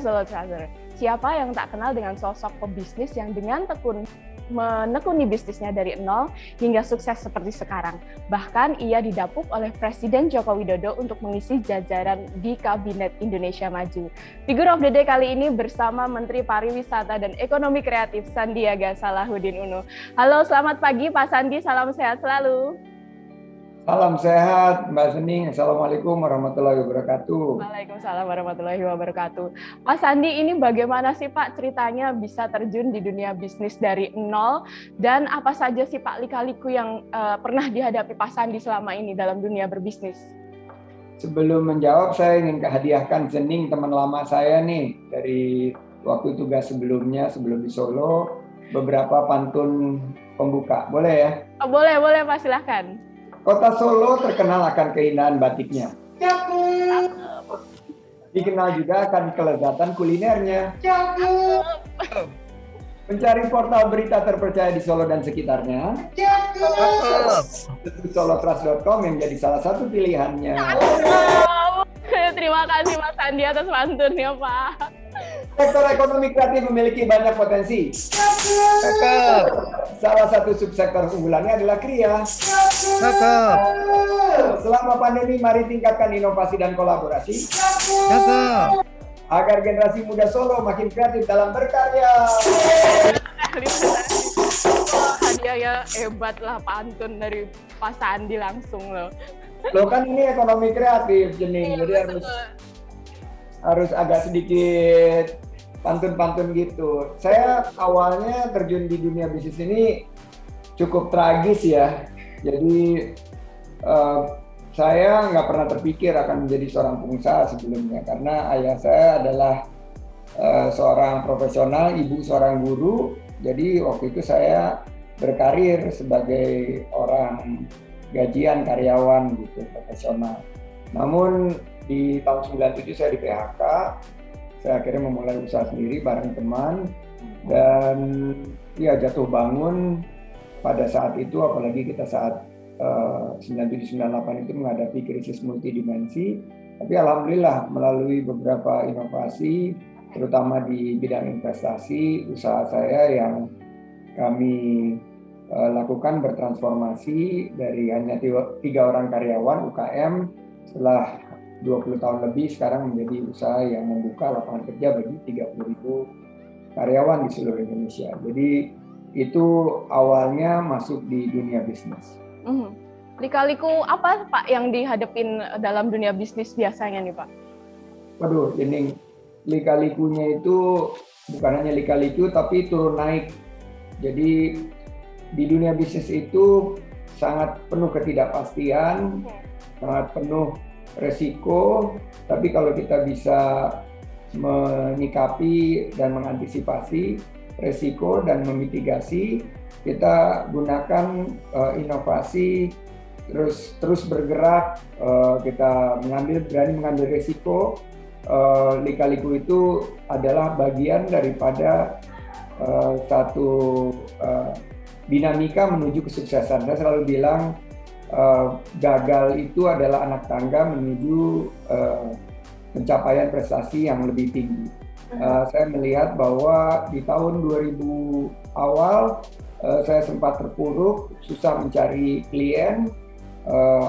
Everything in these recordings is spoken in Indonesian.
Solo Traveler. Siapa yang tak kenal dengan sosok pebisnis yang dengan tekun menekuni bisnisnya dari nol hingga sukses seperti sekarang. Bahkan ia didapuk oleh Presiden Joko Widodo untuk mengisi jajaran di Kabinet Indonesia Maju. Figure of the Day kali ini bersama Menteri Pariwisata dan Ekonomi Kreatif Sandiaga Salahuddin Uno. Halo, selamat pagi Pak Sandi, salam sehat selalu. Salam sehat, Mbak Sening. Assalamualaikum warahmatullahi wabarakatuh. Waalaikumsalam warahmatullahi wabarakatuh. Pak Sandi, ini bagaimana sih Pak ceritanya bisa terjun di dunia bisnis dari nol? Dan apa saja sih Pak lika-liku yang pernah dihadapi Pak Sandi selama ini dalam dunia berbisnis? Sebelum menjawab, saya ingin hadiahkan Sening, teman lama saya nih, dari waktu tugas sebelumnya, sebelum di Solo, beberapa pantun pembuka. Boleh ya? Oh, boleh Pak, silahkan. Kota Solo terkenal akan keindahan batiknya. Dikenal juga akan kelezatan kulinernya. Mencari portal berita terpercaya di Solo dan sekitarnya. Tentu solotrust.com yang jadi salah satu pilihannya. Terima kasih Mas Sandi atas pantunnya Pak. Sektor ekonomi kreatif memiliki banyak potensi. Salah satu subsektor unggulannya adalah Kria. Selama pandemi, mari tingkatkan inovasi dan kolaborasi. Agar generasi muda Solo makin kreatif dalam berkarya. Hadiahnya hebat lah, pantun dari Pak Sandi langsung loh. Loh kan ini ekonomi kreatif, Jening. Jadi harus agak sedikit pantun-pantun gitu. Saya awalnya terjun di dunia bisnis ini cukup tragis ya. Jadi saya nggak pernah terpikir akan menjadi seorang pengusaha sebelumnya, karena ayah saya adalah seorang profesional, ibu seorang guru. Jadi waktu itu saya berkarir sebagai orang gajian karyawan gitu, profesional. Namun di tahun 97 saya di PHK, saya akhirnya memulai usaha sendiri bareng teman, dan ya jatuh bangun pada saat itu, apalagi kita saat 97-98 itu menghadapi krisis multidimensi. Tapi alhamdulillah melalui beberapa inovasi, terutama di bidang investasi, usaha saya yang kami lakukan bertransformasi dari hanya 3 orang karyawan UKM, setelah 20 tahun lebih sekarang menjadi usaha yang membuka lapangan kerja bagi 30.000 karyawan di seluruh Indonesia. Jadi itu awalnya masuk di dunia bisnis. Lika-liku apa Pak yang dihadapin dalam dunia bisnis biasanya nih Pak? Waduh, ini lika-likunya itu bukan hanya lika-liku tapi turun naik. Jadi di dunia bisnis itu sangat penuh ketidakpastian, sangat penuh resiko, tapi kalau kita bisa menyikapi dan mengantisipasi resiko dan memitigasi, kita gunakan inovasi, terus bergerak, kita berani mengambil resiko. Lika-liku itu adalah bagian daripada satu dinamika menuju kesuksesan. Saya selalu bilang gagal itu adalah anak tangga menuju pencapaian prestasi yang lebih tinggi. Saya melihat bahwa di tahun 2000 awal saya sempat terpuruk, susah mencari klien,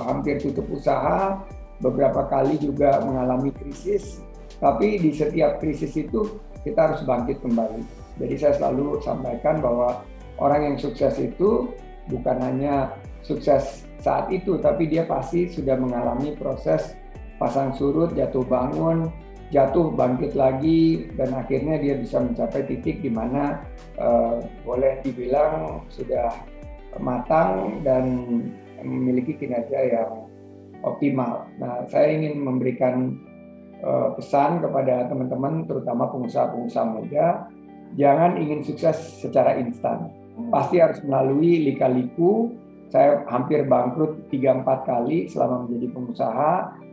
hampir tutup usaha, beberapa kali juga mengalami krisis. Tapi di setiap krisis itu kita harus bangkit kembali. Jadi saya selalu sampaikan bahwa orang yang sukses itu bukan hanya sukses saat itu, tapi dia pasti sudah mengalami proses pasang surut, jatuh bangun, jatuh bangkit lagi, dan akhirnya dia bisa mencapai titik di mana boleh dibilang sudah matang dan memiliki kinerja yang optimal. Nah, saya ingin memberikan pesan kepada teman-teman, terutama pengusaha-pengusaha muda, jangan ingin sukses secara instan. Pasti harus melalui lika-liku. Saya hampir bangkrut 3-4 kali selama menjadi pengusaha,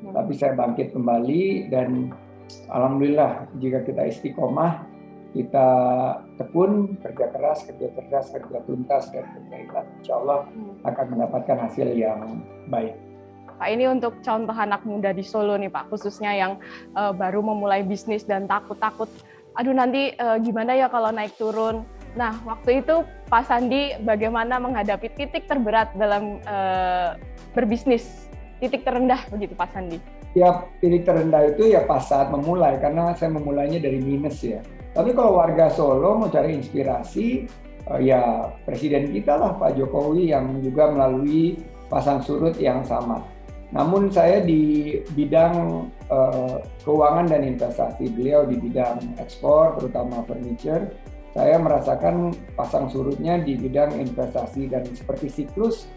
tapi saya bangkit kembali, dan alhamdulillah jika kita istiqomah, kita tekun, kerja keras, kerja cerdas, kerja tuntas, dan kerja ikhlas, insya Allah akan mendapatkan hasil yang baik. Pak, ini untuk contoh anak muda di Solo nih Pak, khususnya yang baru memulai bisnis dan takut-takut, aduh nanti gimana ya kalau naik turun. Nah, waktu itu Pak Sandi bagaimana menghadapi titik terberat dalam berbisnis, titik terendah begitu Pak Sandi? Ya, titik terendah itu ya pas saat memulai, karena saya memulainya dari minus ya. Tapi kalau warga Solo mau cari inspirasi, ya presiden kita lah Pak Jokowi yang juga melalui pasang surut yang sama. Namun saya di bidang keuangan dan investasi, beliau di bidang ekspor terutama furniture. Saya merasakan pasang surutnya di bidang investasi dan seperti siklus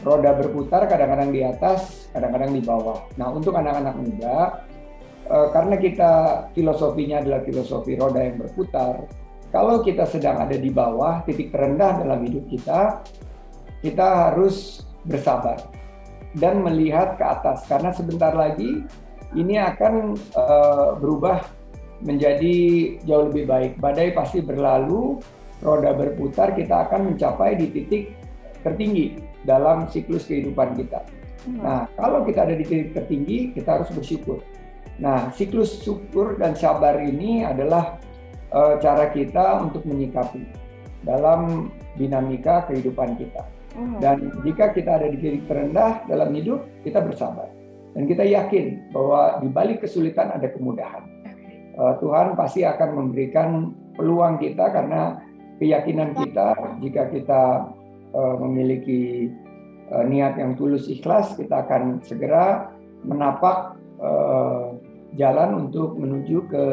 roda berputar, kadang-kadang di atas, kadang-kadang di bawah. Nah, untuk anak-anak muda, karena kita filosofinya adalah filosofi roda yang berputar, kalau kita sedang ada di bawah, titik terendah dalam hidup kita harus bersabar dan melihat ke atas, karena sebentar lagi ini akan berubah menjadi jauh lebih baik. Badai pasti berlalu, roda berputar, kita akan mencapai di titik tertinggi dalam siklus kehidupan kita. Nah, kalau kita ada di titik tertinggi, kita harus bersyukur. Nah, siklus syukur dan sabar ini adalah cara kita untuk menyikapi dalam dinamika kehidupan kita. Dan jika kita ada di titik terendah dalam hidup, kita bersabar. Dan kita yakin bahwa di balik kesulitan ada kemudahan. Tuhan pasti akan memberikan peluang kita, karena keyakinan kita, jika kita memiliki niat yang tulus ikhlas, kita akan segera menapak jalan untuk menuju ke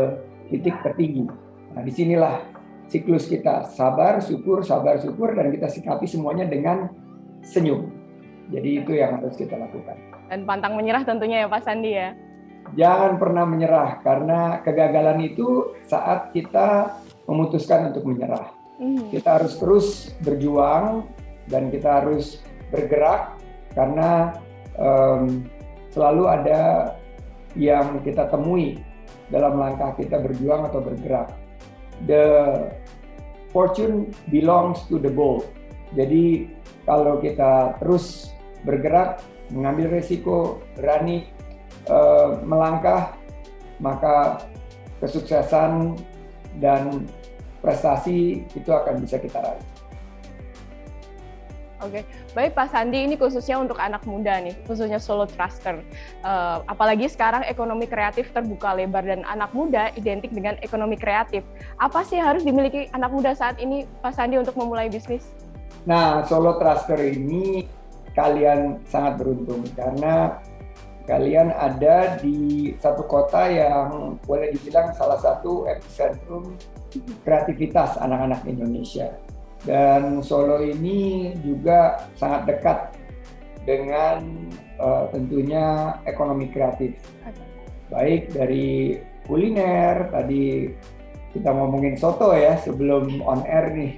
titik tertinggi. Nah, disinilah siklus kita, sabar, syukur, dan kita sikapi semuanya dengan senyum. Jadi itu yang harus kita lakukan. Dan pantang menyerah tentunya ya Pak Sandi ya? Jangan pernah menyerah, karena kegagalan itu saat kita memutuskan untuk menyerah. Kita harus terus berjuang dan kita harus bergerak, karena selalu ada yang kita temui dalam langkah kita berjuang atau bergerak. The fortune belongs to the bold. Jadi kalau kita terus bergerak, mengambil resiko, berani melangkah, maka kesuksesan dan prestasi itu akan bisa kita raih. Oke, baik Pak Sandi, ini khususnya untuk anak muda nih, khususnya solo truster. Apalagi sekarang ekonomi kreatif terbuka lebar dan anak muda identik dengan ekonomi kreatif. Apa sih yang harus dimiliki anak muda saat ini, Pak Sandi, untuk memulai bisnis? Nah, solo truster ini kalian sangat beruntung, karena kalian ada di satu kota yang boleh dibilang salah satu epicentrum kreativitas anak-anak Indonesia. Dan Solo ini juga sangat dekat dengan tentunya ekonomi kreatif. Baik dari kuliner, tadi kita ngomongin soto ya sebelum on air nih.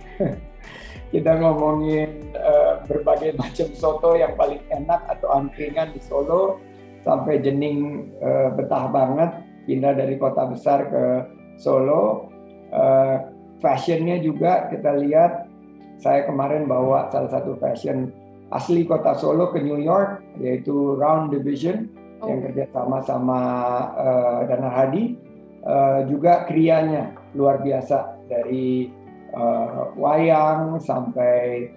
Kita ngomongin berbagai macam soto yang paling enak atau angkringan di Solo, sampai jening betah banget pindah dari kota besar ke Solo. Fashionnya juga kita lihat, saya kemarin bawa salah satu fashion asli kota Solo ke New York, yaitu Round Division yang kerja sama Dana Hadi. Juga krianya luar biasa, dari wayang sampai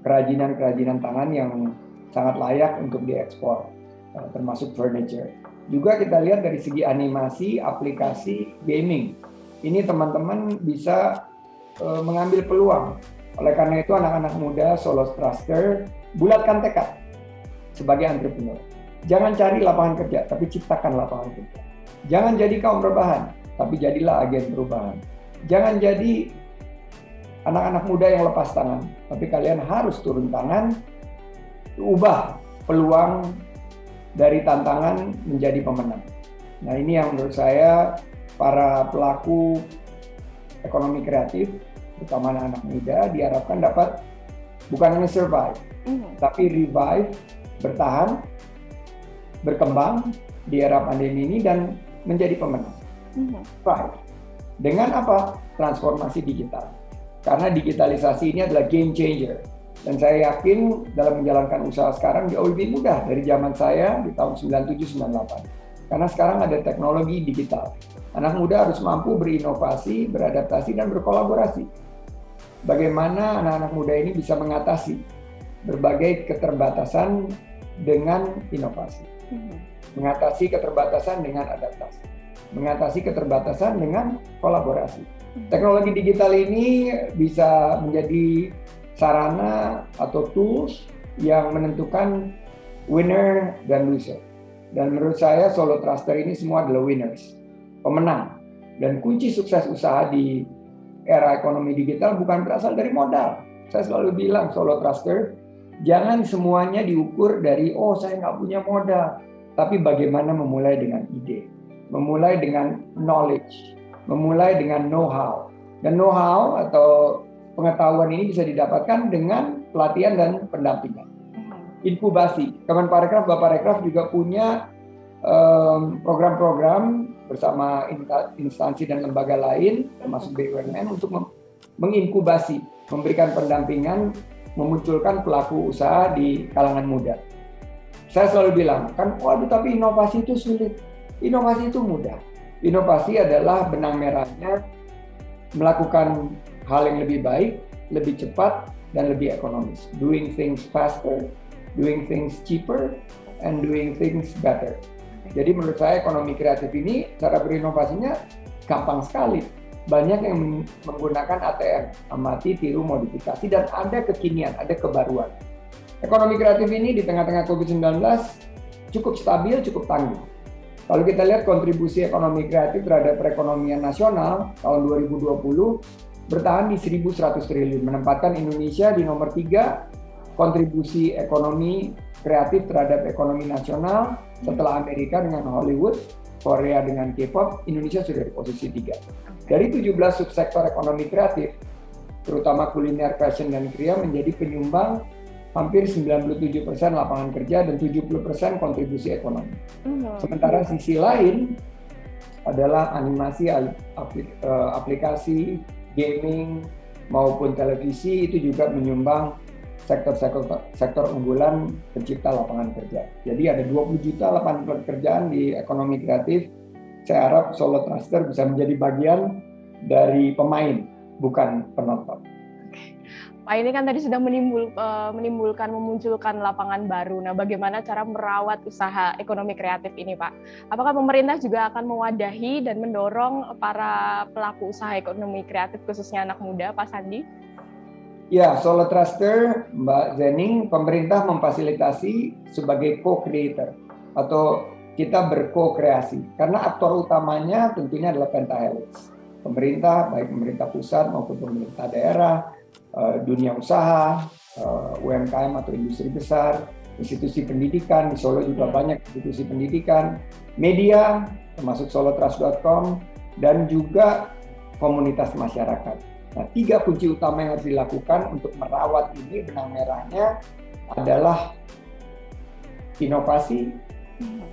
kerajinan-kerajinan tangan yang sangat layak untuk diekspor, termasuk furniture. Juga kita lihat dari segi animasi, aplikasi gaming. Ini teman-teman bisa mengambil peluang. Oleh karena itu anak-anak muda solo truster, bulatkan tekad sebagai entrepreneur. Jangan cari lapangan kerja, tapi ciptakan lapangan kerja. Jangan jadi kaum rebahan, tapi jadilah agen perubahan. Jangan jadi anak-anak muda yang lepas tangan, tapi kalian harus turun tangan, ubah peluang dari tantangan menjadi pemenang. Nah, ini yang menurut saya para pelaku ekonomi kreatif, terutama anak-anak muda, diharapkan dapat bukan hanya survive, tapi revive, bertahan, berkembang di era pandemi ini dan menjadi pemenang. Right. Dengan apa? Transformasi digital. Karena digitalisasi ini adalah game changer. Dan saya yakin dalam menjalankan usaha sekarang jauh lebih mudah dari zaman saya di tahun 97-98. Karena sekarang ada teknologi digital. Anak muda harus mampu berinovasi, beradaptasi, dan berkolaborasi. Bagaimana anak-anak muda ini bisa mengatasi berbagai keterbatasan dengan inovasi. Mengatasi keterbatasan dengan adaptasi. Mengatasi keterbatasan dengan kolaborasi. Teknologi digital ini bisa menjadi sarana atau tools yang menentukan winner dan loser. Dan menurut saya Solo Truster ini semua adalah winners, pemenang. Dan kunci sukses usaha di era ekonomi digital bukan berasal dari modal. Saya selalu bilang Solo Truster, jangan semuanya diukur dari, oh saya nggak punya modal. Tapi bagaimana memulai dengan ide, memulai dengan knowledge, memulai dengan know-how. Dan know-how atau pengetahuan ini bisa didapatkan dengan pelatihan dan pendampingan. Inkubasi. Kemenparekraf, Baparekraf juga punya program-program bersama instansi dan lembaga lain, termasuk BUMN, untuk menginkubasi, memberikan pendampingan, memunculkan pelaku usaha di kalangan muda. Saya selalu bilang, kan, waduh tapi inovasi itu sulit. Inovasi itu mudah. Inovasi adalah benang merahnya melakukan hal yang lebih baik, lebih cepat, dan lebih ekonomis. Doing things faster, doing things cheaper, and doing things better. Jadi menurut saya ekonomi kreatif ini, cara berinovasinya gampang sekali. Banyak yang menggunakan ATM, amati, tiru, modifikasi, dan ada kekinian, ada kebaruan. Ekonomi kreatif ini di tengah-tengah COVID-19 cukup stabil, cukup tangguh. Kalau kita lihat kontribusi ekonomi kreatif terhadap perekonomian nasional tahun 2020 bertahan di 1.100 triliun, menempatkan Indonesia di nomor 3 kontribusi ekonomi kreatif terhadap ekonomi nasional. Setelah Amerika dengan Hollywood, Korea dengan K-pop, Indonesia sudah di posisi 3. Dari 17 subsektor ekonomi kreatif, terutama kuliner, fashion, dan kria menjadi penyumbang hampir 97% lapangan kerja dan 70% kontribusi ekonomi. Sementara sisi lain adalah animasi, aplikasi, gaming, maupun televisi itu juga menyumbang sektor unggulan pencipta lapangan kerja. Jadi ada 20 juta lapangan pekerjaan di ekonomi kreatif. Saya harap Solo Truster bisa menjadi bagian dari pemain, bukan penonton. Pak, ini kan tadi sudah memunculkan lapangan baru. Nah, bagaimana cara merawat usaha ekonomi kreatif ini, Pak? Apakah pemerintah juga akan mewadahi dan mendorong para pelaku usaha ekonomi kreatif, khususnya anak muda, Pak Sandi? Ya, Solo Truster, Mbak Zening, pemerintah memfasilitasi sebagai co-creator atau kita berko-kreasi. Karena aktor utamanya tentunya adalah pentahelix. Pemerintah, baik pemerintah pusat maupun pemerintah daerah, dunia usaha, UMKM atau industri besar, institusi pendidikan, di Solo juga banyak institusi pendidikan, media, termasuk solotrust.com, dan juga komunitas masyarakat. Nah, 3 kunci utama yang harus dilakukan untuk merawat ini, benang merahnya adalah inovasi,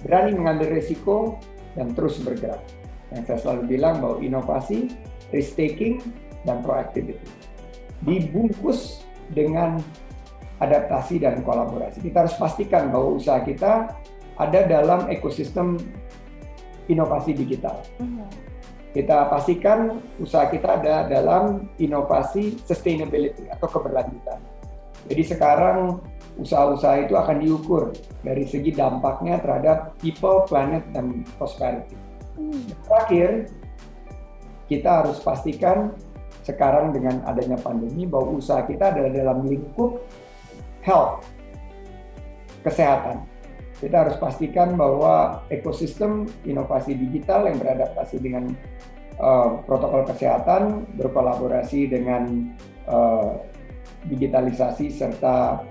berani mengambil risiko, dan terus bergerak. Yang saya selalu bilang bahwa inovasi, risk taking, dan proactivity dibungkus dengan adaptasi dan kolaborasi. Kita harus pastikan bahwa usaha kita ada dalam ekosistem inovasi digital. Kita pastikan usaha kita ada dalam inovasi sustainability atau keberlanjutan. Jadi sekarang usaha-usaha itu akan diukur dari segi dampaknya terhadap people, planet, dan prosperity. Terakhir, kita harus pastikan sekarang dengan adanya pandemi bahwa usaha kita adalah dalam lingkup health, kesehatan. Kita harus pastikan bahwa ekosistem inovasi digital yang beradaptasi dengan protokol kesehatan, berkolaborasi dengan digitalisasi serta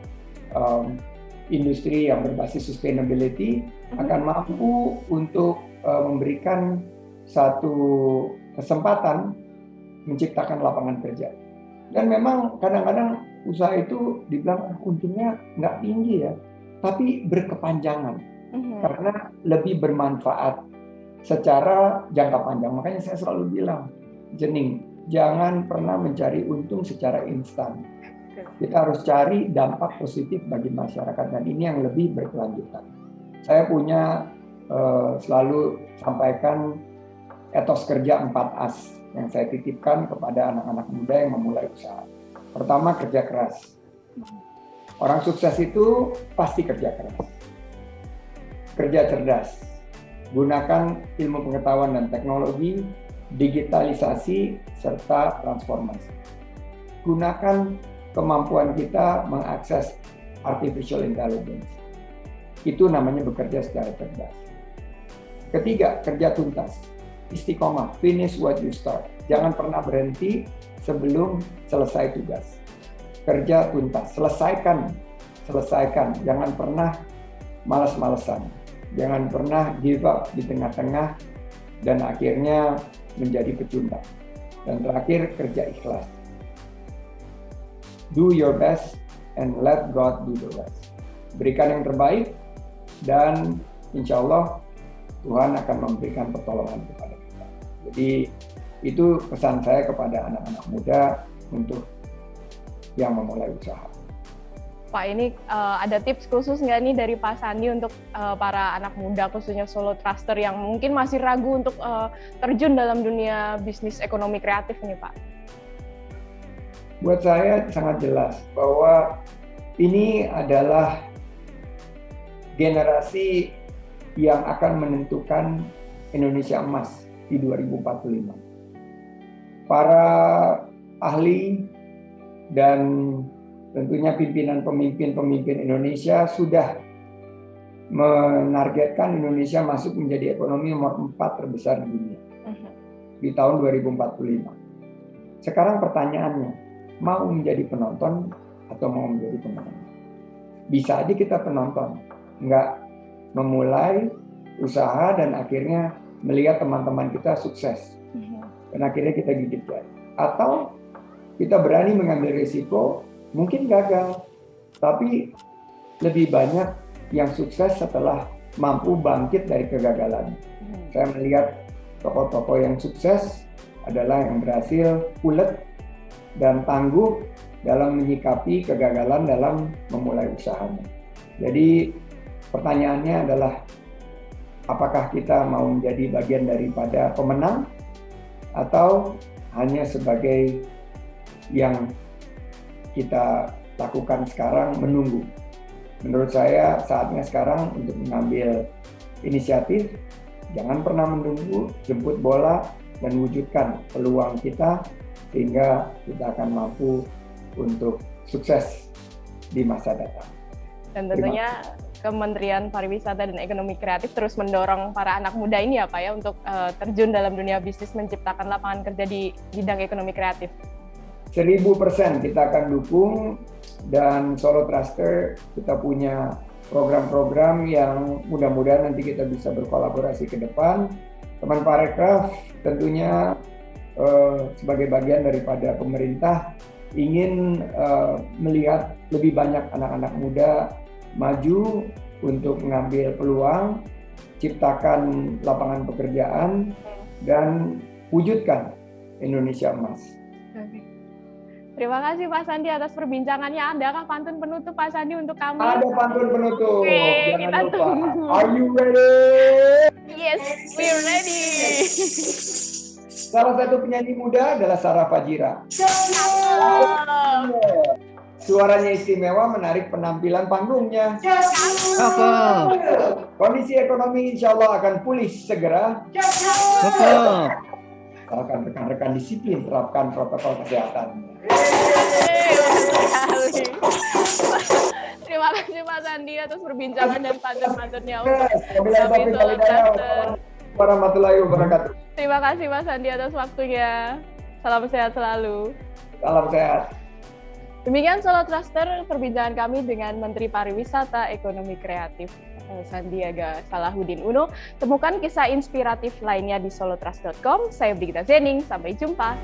industri yang berbasis sustainability akan mampu untuk memberikan satu kesempatan menciptakan lapangan kerja. Dan memang kadang-kadang usaha itu dibilang untungnya nggak tinggi ya, tapi berkepanjangan karena lebih bermanfaat secara jangka panjang. Makanya saya selalu bilang, Zening, jangan pernah mencari untung secara instan. kita harus cari dampak positif bagi masyarakat, dan ini yang lebih berkelanjutan. Saya punya selalu sampaikan etos kerja 4As yang saya titipkan kepada anak-anak muda yang memulai usaha. Pertama, kerja keras. Orang sukses itu pasti kerja keras. Kerja cerdas. Gunakan ilmu pengetahuan dan teknologi, digitalisasi, serta transformasi. Gunakan kemampuan kita mengakses artificial intelligence. Itu namanya bekerja secara cerdas. Ketiga, kerja tuntas. Istiqomah, finish what you start. Jangan pernah berhenti sebelum selesai tugas. Kerja tuntas, selesaikan. Jangan pernah malas-malesan. Jangan pernah give up di tengah-tengah dan akhirnya menjadi pecundang. Dan terakhir, kerja ikhlas. Do your best and let God do the rest. Berikan yang terbaik dan insya Allah Tuhan akan memberikan pertolongan kepada kita. Jadi itu pesan saya kepada anak-anak muda untuk yang memulai usaha. Pak, ini ada tips khusus nggak nih dari Pak Sandi untuk para anak muda, khususnya solo truster yang mungkin masih ragu untuk terjun dalam dunia bisnis ekonomi kreatif nih, Pak? Buat saya sangat jelas bahwa ini adalah generasi yang akan menentukan Indonesia emas di 2045. Para ahli dan tentunya pimpinan-pemimpin Indonesia sudah menargetkan Indonesia masuk menjadi ekonomi nomor 4 terbesar di dunia di tahun 2045. Sekarang pertanyaannya, mau menjadi penonton atau mau menjadi pemenang? Bisa aja kita penonton, nggak memulai usaha dan akhirnya melihat teman-teman kita sukses dan akhirnya kita gigit jari. Atau kita berani mengambil risiko, mungkin gagal, tapi lebih banyak yang sukses setelah mampu bangkit dari kegagalan. Saya melihat tokoh-tokoh yang sukses adalah yang berhasil ulet dan tangguh dalam menyikapi kegagalan dalam memulai usahanya. Jadi pertanyaannya adalah, apakah kita mau menjadi bagian daripada pemenang atau hanya sebagai yang kita lakukan sekarang menunggu? Menurut saya saatnya sekarang untuk mengambil inisiatif, jangan pernah menunggu, jemput bola dan wujudkan peluang kita sehingga kita akan mampu untuk sukses di masa datang. Dan tentunya Kementerian Pariwisata dan Ekonomi Kreatif terus mendorong para anak muda ini ya Pak ya untuk terjun dalam dunia bisnis, menciptakan lapangan kerja di bidang ekonomi kreatif. 1000% kita akan dukung, dan Solo Truster kita punya program-program yang mudah-mudahan nanti kita bisa berkolaborasi ke depan. Kemenparekraf tentunya sebagai bagian daripada pemerintah ingin melihat lebih banyak anak-anak muda maju untuk mengambil peluang, ciptakan lapangan pekerjaan, dan wujudkan Indonesia emas. Terima kasih Pak Sandi atas perbincangannya. Adakah pantun penutup Pak Sandi untuk kami? Ada pantun penutup. Oke, jangan kita lupa. tunggu. Are you ready? Yes, we're ready. Salah satu penyanyi muda adalah Sarah Fajira. Suaranya istimewa, menarik penampilan panggungnya. Kondisi ekonomi insya Allah akan pulih segera. Asalkan rekan-rekan disiplin terapkan protokol kesehatan. Terima kasih Pak Sandi atas perbincangan dan pantun-pantunnya. Warahmatullahi wabarakatuh. Terima kasih Pak Sandi atas waktunya. Salam sehat selalu. Salam sehat. Demikian Solo Truster, perbincangan kami dengan Menteri Pariwisata Ekonomi Kreatif Sandiaga Salahuddin Uno. Temukan kisah inspiratif lainnya di solotrust.com. Saya Brigita Zening, sampai jumpa.